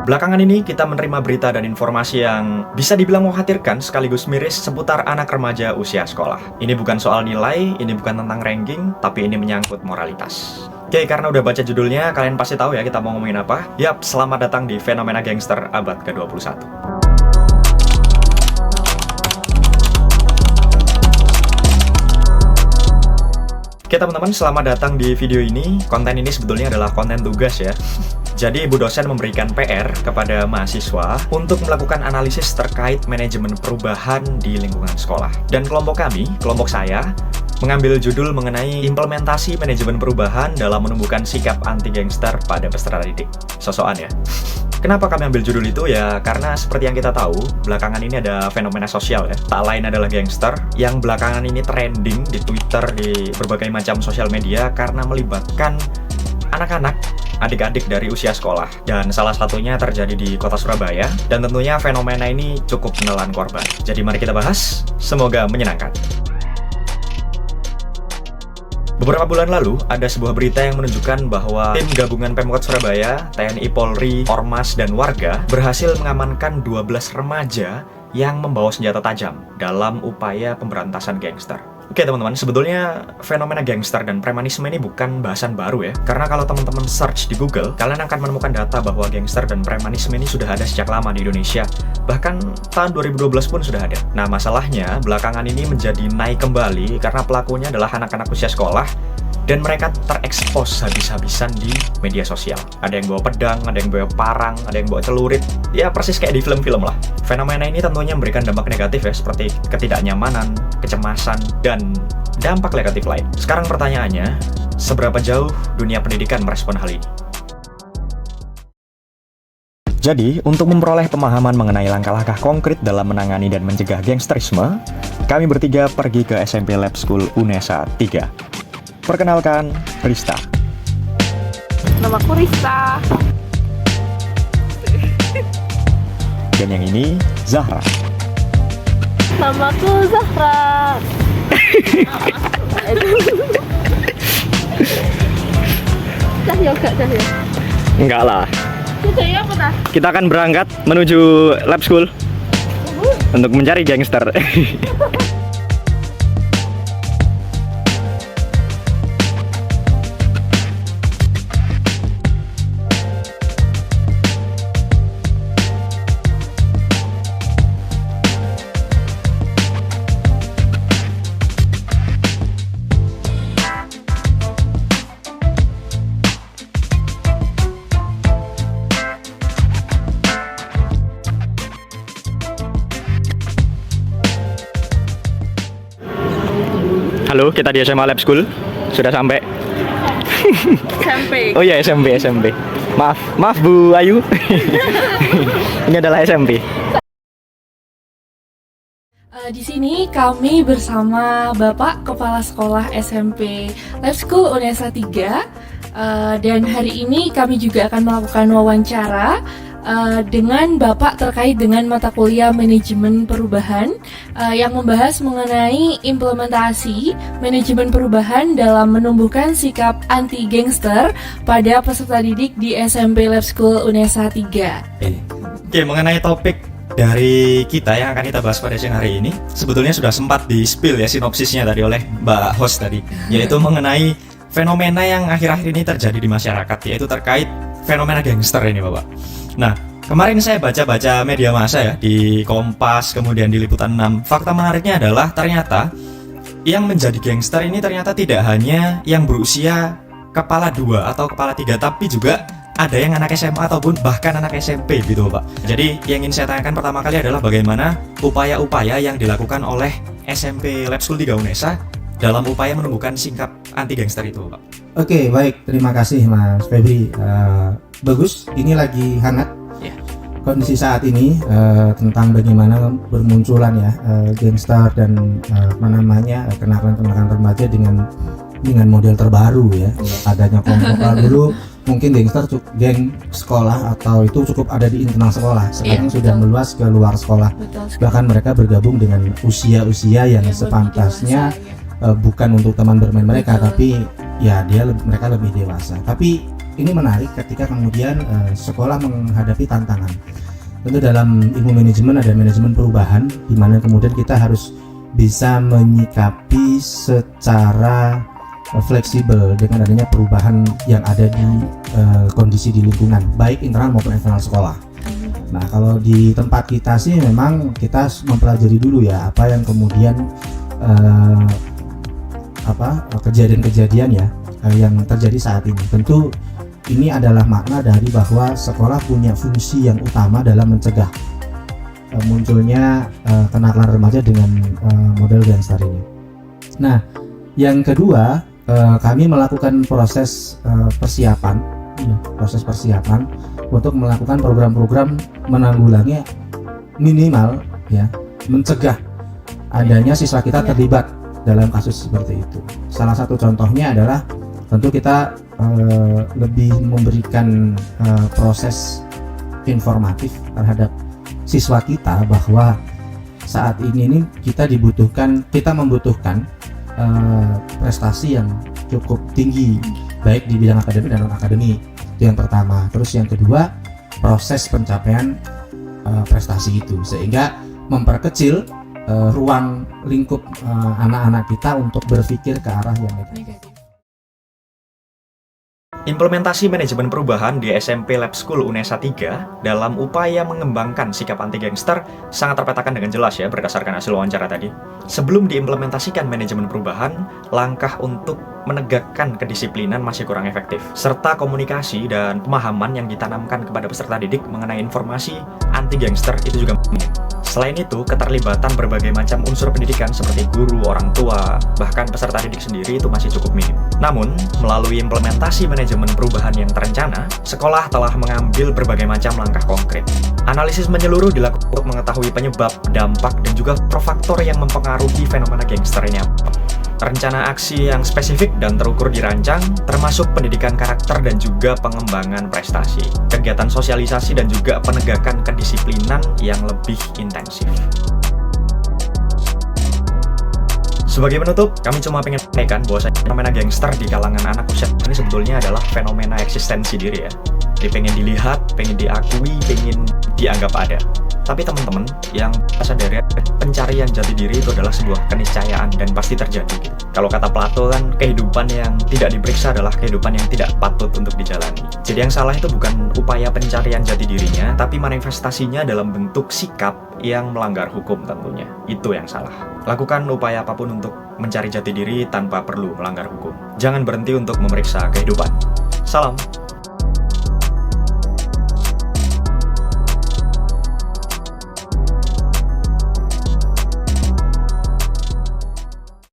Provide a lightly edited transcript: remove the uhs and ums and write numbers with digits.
Belakangan ini kita menerima berita dan informasi yang bisa dibilang mengkhawatirkan sekaligus miris seputar anak remaja usia sekolah. Ini bukan soal nilai, ini bukan tentang ranking, tapi ini menyangkut moralitas. Oke, karena udah baca judulnya, kalian pasti tahu ya kita mau ngomongin apa. Yap, selamat datang di Fenomena Gangster abad ke-21. Oke teman-teman, selamat datang di video ini. Konten ini sebetulnya adalah konten tugas ya. Jadi ibu dosen memberikan PR kepada mahasiswa untuk melakukan analisis terkait manajemen perubahan di lingkungan sekolah. Dan kelompok kami, kelompok saya, mengambil judul mengenai implementasi manajemen perubahan dalam menumbuhkan sikap anti-gangster pada peserta didik. Sosokan ya. Kenapa kami ambil judul itu? Ya karena seperti yang kita tahu, belakangan ini ada fenomena sosial ya. Tak lain adalah gangster yang belakangan ini trending di Twitter, di berbagai macam sosial media karena melibatkan anak-anak, adik-adik dari usia sekolah. Dan salah satunya terjadi di kota Surabaya. Dan tentunya fenomena ini cukup menelan korban. Jadi mari kita bahas, semoga menyenangkan. Beberapa bulan lalu, ada sebuah berita yang menunjukkan bahwa tim gabungan Pemkot Surabaya, TNI Polri, Ormas, dan warga berhasil mengamankan 12 remaja yang membawa senjata tajam dalam upaya pemberantasan gangster. Oke teman-teman, sebetulnya fenomena gangster dan premanisme ini bukan bahasan baru ya. Karena kalau teman-teman search di Google, kalian akan menemukan data bahwa gangster dan premanisme ini sudah ada sejak lama di Indonesia. Bahkan tahun 2012 pun sudah ada. Nah masalahnya, belakangan ini menjadi naik kembali karena pelakunya adalah anak-anak usia sekolah dan mereka terekspos habis-habisan di media sosial. Ada yang bawa pedang, ada yang bawa parang, ada yang bawa celurit. Ya persis kayak di film-film lah. Fenomena ini tentunya memberikan dampak negatif ya, seperti ketidaknyamanan, kecemasan, dan dampak negatif lain. Sekarang pertanyaannya, seberapa jauh dunia pendidikan merespon hal ini? Jadi, untuk memperoleh pemahaman mengenai langkah-langkah konkret dalam menangani dan mencegah gangsterisme, kami bertiga pergi ke SMP Lab School UNESA 3. Perkenalkan, Rista. Namaku Rista. Dan yang ini, Zahra. Namaku Zahra. Cahyo gak Cahyo? Enggak lah. Cahyo apa dah? Kita akan berangkat menuju Lab School untuk mencari gangster. Halo, kita di SMA Lab School. Sudah sampai. SMP. Oh iya, SMP. Maaf Bu Ayu. Ini adalah SMP. Di sini kami bersama Bapak Kepala Sekolah SMP Lab School UNESA 3. Dan hari ini kami juga akan melakukan wawancara dengan Bapak terkait dengan mata kuliah manajemen perubahan yang membahas mengenai implementasi manajemen perubahan dalam menumbuhkan sikap anti gangster pada peserta didik di SMP Lab School UNESA 3. Oke, mengenai topik dari kita yang akan kita bahas pada siang hari ini, sebetulnya sudah sempat di-spill ya sinopsisnya tadi oleh Mbak host tadi, yaitu mengenai fenomena yang akhir-akhir ini terjadi di masyarakat, yaitu terkait fenomena gangster ini Bapak. Nah, kemarin saya baca-baca media massa ya, di Kompas, kemudian di Liputan 6. Fakta menariknya adalah ternyata yang menjadi gangster ini ternyata tidak hanya yang berusia kepala 2 atau kepala 3, tapi juga ada yang anak SMA ataupun bahkan anak SMP gitu Pak. Jadi yang ingin saya tanyakan pertama kali adalah bagaimana upaya-upaya yang dilakukan oleh SMP Lab School 3 UNESA dalam upaya menumbuhkan sikap anti gangster itu Pak. Oke, baik, terima kasih Mas Febri. Bagus, ini lagi hangat kondisi saat ini tentang bagaimana bermunculan ya gangster dan kenakan-kenakan remaja dengan model terbaru ya. Adanya kelompok dulu mungkin geng sekolah atau itu cukup ada di internal sekolah, sekarang sudah meluas ke luar sekolah. Bahkan mereka bergabung dengan usia-usia yang sepantasnya bukan untuk teman bermain mereka, tapi ya mereka lebih dewasa. Tapi ini menarik ketika kemudian sekolah menghadapi tantangan. Tentu dalam ilmu manajemen ada manajemen perubahan, di mana kemudian kita harus bisa menyikapi secara fleksibel dengan adanya perubahan yang ada di kondisi di lingkungan, baik internal maupun eksternal sekolah. Nah, kalau di tempat kita sih memang kita mempelajari dulu ya apa yang kemudian kejadian-kejadian ya yang terjadi saat ini. Tentu ini adalah makna dari bahwa sekolah punya fungsi yang utama dalam mencegah munculnya kenakalan remaja dengan model gangster ini. Nah, yang kedua, kami melakukan proses persiapan untuk melakukan program-program menanggulangi, minimal ya, mencegah adanya siswa kita terlibat dalam kasus seperti itu. Salah satu contohnya adalah tentu kita lebih memberikan proses informatif terhadap siswa kita bahwa saat ini kita membutuhkan prestasi yang cukup tinggi baik di bidang akademik dan non akademik. Itu yang pertama. Terus yang kedua, proses pencapaian prestasi itu sehingga memperkecil ruang lingkup anak-anak kita untuk berpikir ke arah yang negatif. Implementasi manajemen perubahan di SMP Lab School UNESA 3 dalam upaya mengembangkan sikap anti gangster sangat terpetakan dengan jelas ya berdasarkan hasil wawancara tadi. Sebelum diimplementasikan manajemen perubahan, langkah untuk menegakkan kedisiplinan masih kurang efektif, serta komunikasi dan pemahaman yang ditanamkan kepada peserta didik mengenai informasi anti gangster itu juga minim. Selain itu, keterlibatan berbagai macam unsur pendidikan seperti guru, orang tua, bahkan peserta didik sendiri itu masih cukup minim. Namun, melalui implementasi manajemen perubahan yang terencana, sekolah telah mengambil berbagai macam langkah konkret. Analisis menyeluruh dilakukan untuk mengetahui penyebab, dampak, dan juga faktor yang mempengaruhi fenomena gangster ini apa. Rencana aksi yang spesifik dan terukur dirancang, termasuk pendidikan karakter dan juga pengembangan prestasi, kegiatan sosialisasi dan juga penegakan kedisiplinan yang lebih intensif. Sebagai penutup, kami cuma pengen sampaikan bahwa fenomena gangster di kalangan anak usia ini sebetulnya adalah fenomena eksistensi diri ya. Dia pengen dilihat, pengen diakui, pengen dianggap ada. Tapi teman-teman yang sadari pencarian jati diri itu adalah sebuah keniscayaan dan pasti terjadi gitu. Kalau kata Plato kan, kehidupan yang tidak diperiksa adalah kehidupan yang tidak patut untuk dijalani. Jadi yang salah itu bukan upaya pencarian jati dirinya, tapi manifestasinya dalam bentuk sikap yang melanggar hukum tentunya. Itu yang salah. Lakukan upaya apapun untuk mencari jati diri tanpa perlu melanggar hukum. Jangan berhenti untuk memeriksa kehidupan. Salam.